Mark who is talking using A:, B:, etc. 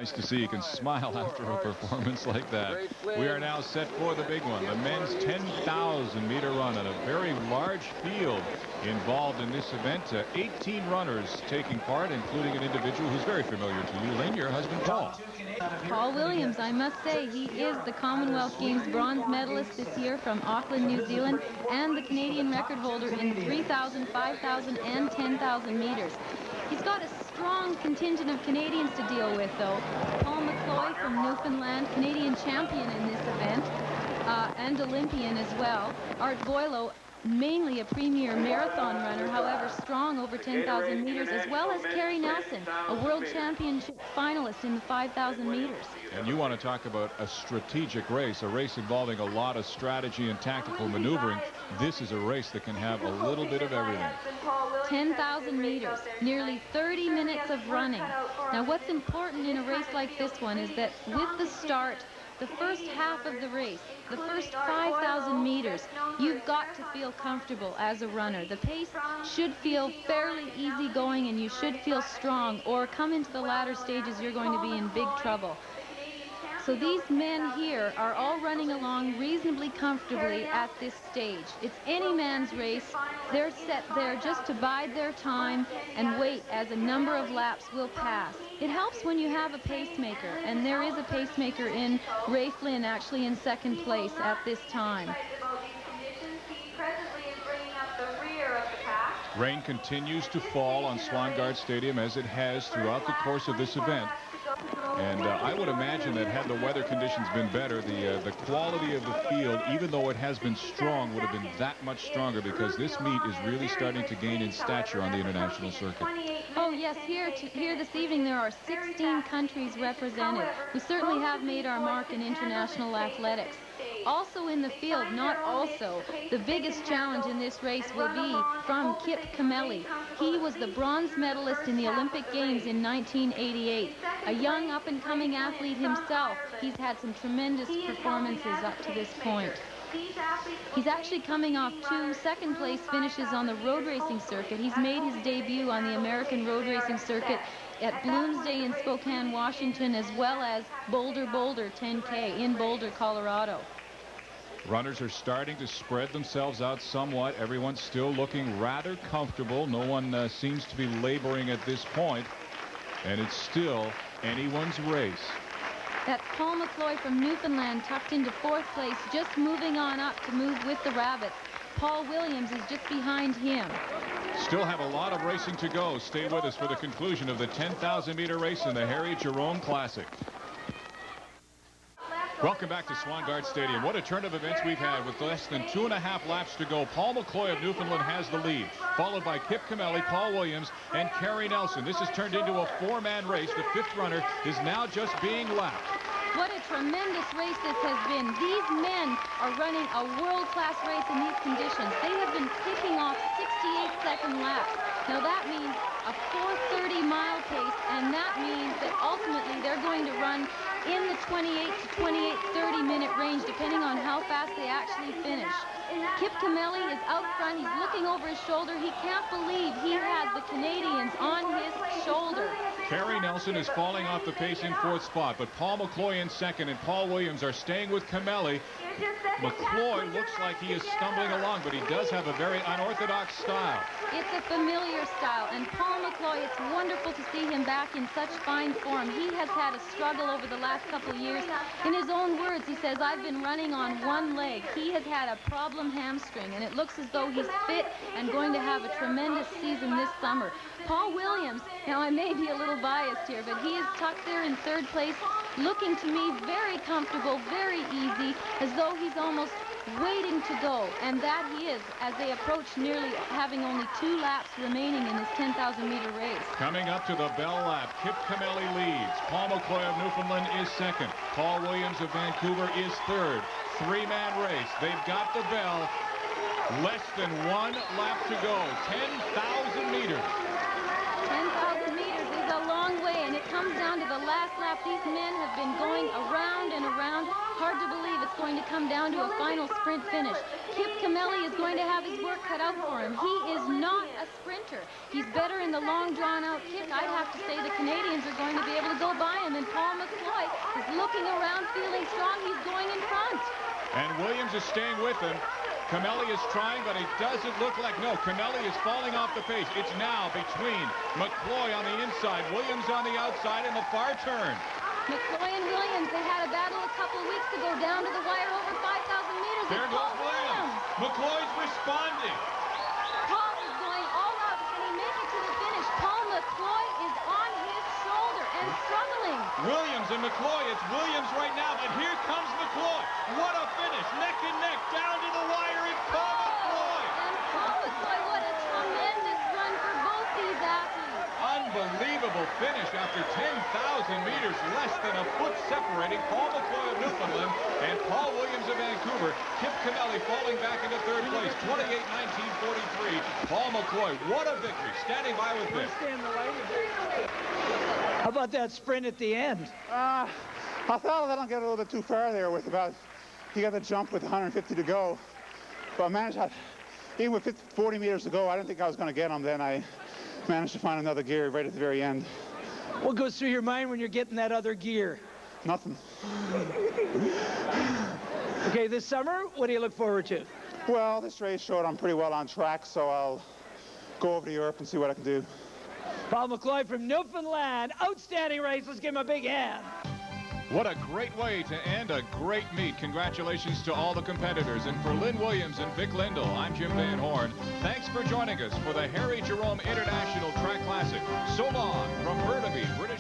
A: Nice to see you can smile after a performance like that. We are now set for the big one, the men's 10,000-meter run on a very large field involved in this event. 18 runners taking part, including an individual who's very familiar to you, Lynn, your husband, Paul.
B: Paul Williams, I must say, he is the Commonwealth Games bronze medalist this year from Auckland, New Zealand, and the Canadian record holder in 3,000, 5,000, and 10,000 meters. He's got a strong contingent of Canadians to deal with, though. Paul McCloy from Newfoundland, Canadian champion in this event, and Olympian as well. Art Boileau, mainly a premier marathon runner, however strong over 10,000 meters, as well as Carrie Nelson, a world championship finalist in the 5,000 meters.
A: And you want to talk about a strategic race, a race involving a lot of strategy and tactical maneuvering. This is a race that can have a little bit of everything.
B: 10,000 meters, nearly 30 minutes of running. Now, what's important in a race like this one is that with the start, the first half of the race, the first 5,000 meters, you've got to feel comfortable as a runner. The pace should feel fairly easy going, and you should feel strong, or come into the latter stages, you're going to be in big trouble. So these men here are all running along reasonably comfortably at this stage. It's any man's race. They're set there just to bide their time and wait as a number of laps will pass. It helps when you have a pacemaker, and there is a pacemaker in Ray Flynn, actually in second place at this time.
A: Rain continues to fall on Swangard Stadium as it has throughout the course of this event. And I would imagine that had the weather conditions been better, the quality of the field, even though it has been strong, would have been that much stronger, because this meet is really starting to gain in stature on the international circuit.
B: Oh yes, here this evening there are 16 countries represented. We certainly have made our mark in international athletics. Also in the field, the biggest challenge in this race will be from Kip Camelli. He was the bronze medalist in the Olympic Games in 1988. A young up-and-coming athlete himself. He's had some tremendous performances up to this point. He's actually coming off 2 second-place finishes on the road racing circuit. He's made his debut on the American road racing circuit at Bloomsday in Spokane, Washington, as well as Boulder 10K in Boulder, Colorado.
A: Runners are starting to spread themselves out somewhat. Everyone's still looking rather comfortable. No one seems to be laboring at this point, and it's still anyone's race.
B: That's Paul McCloy from Newfoundland, tucked into 4th place, just moving on up to move with the Rabbits. Paul Williams is just behind him.
A: Still have a lot of racing to go. Stay with us for the conclusion of the 10,000-meter race in the Harry Jerome Classic. Welcome back to Swangard Stadium. What a turn of events we've had with less than 2.5 laps to go. Paul McCloy of Newfoundland has the lead, followed by Kip Camelli, Paul Williams, and Carrie Nelson. This has turned into a 4-man race. The 5th runner is now just being lapped.
B: What a tremendous race this has been. These men are running a world-class race in these conditions. They have been picking off 68-second laps. Now that means a 4:30-mile pace, and that means that ultimately they're going to run in the 28 to 30-minute range, depending on how fast they actually finish. Kip Camelli is out front. He's looking over his shoulder. He can't believe he has the Canadians on his shoulder.
A: Carrie Nelson is falling off the pace in 4th spot, but Paul McCloy in 2nd and Paul Williams are staying with Camelli. McCloy looks like he is stumbling along, but he does have a very unorthodox style.
B: It's a familiar style, and Paul McCloy, it's wonderful to see him back in such fine form. He has had a struggle over the last couple of years. In his own words, he says, "I've been running on one leg." He has had a problem hamstring, and it looks as though he's fit and going to have a tremendous season this summer. Paul Williams, now I may be a little biased here, but he is tucked there in 3rd place, looking to me very comfortable, very easy, as though he's almost waiting to go, and that he is, as they approach nearly having only 2 laps remaining in this 10,000-meter race.
A: Coming up to the bell lap, Kip Camelli leads. Paul McCloy of Newfoundland is 2nd. Paul Williams of Vancouver is 3rd. 3-man race. They've got the bell. Less than 1 lap to go. 10,000 meters.
B: 10,000 meters is a long way, and it comes down to the last lap lap. These men have been going around and around. Hard to believe it's going to come down to a final sprint finish. Kip Camelli is going to have his work cut out for him. He is not a sprinter. He's better in the long, drawn-out kick. I'd have to say the Canadians are going to be able to go by him, and Paul McCloy is looking around, feeling strong. He's going in front.
A: And Williams is staying with him. Camelli is trying, but it doesn't look like, no, Camelli is falling off the pace. It's now between McCloy on the inside, Williams on the outside, and the far turn.
B: McCloy and Williams, they had a battle a couple of weeks ago down to the wire over 5,000 meters.
A: There goes Williams. McCloy's responding.
B: Paul is going all out. Can he make it to the finish? Paul McCloy is on his shoulder and struggling.
A: Williams and McCloy, it's Williams right now, but here comes McCloy. What a finish, neck and neck, down to the wire, and Paul McCloy.
B: And Paul McCloy, what a tremendous run for both these athletes.
A: Unbelievable finish after 10,000 meters, less than a foot separating Paul McCloy of Newfoundland and Paul Williams of Vancouver. Kip Camelli falling back into third place, 28-19-43. Paul McCloy, what a victory, standing by with this.
C: How about that sprint at the end?
D: I thought I don't get a little bit too far there with about, he got the jump with 150 to go. But I managed, even with 40 meters to go, I didn't think I was going to get him. Then I managed to find another gear right at the very end.
C: What goes through your mind when you're getting that other gear?
D: Nothing.
C: Okay, this summer, what do you look forward to?
D: Well, this race showed I'm pretty well on track, so I'll go over to Europe and see what I can do.
C: Paul McCloy from Newfoundland. Outstanding race. Let's give him a big hand.
A: What a great way to end a great meet. Congratulations to all the competitors. And for Lynn Williams and Vic Lindell, I'm Jim Van Horn. Thanks for joining us for the Harry Jerome International Track Classic. So long from Burnaby, British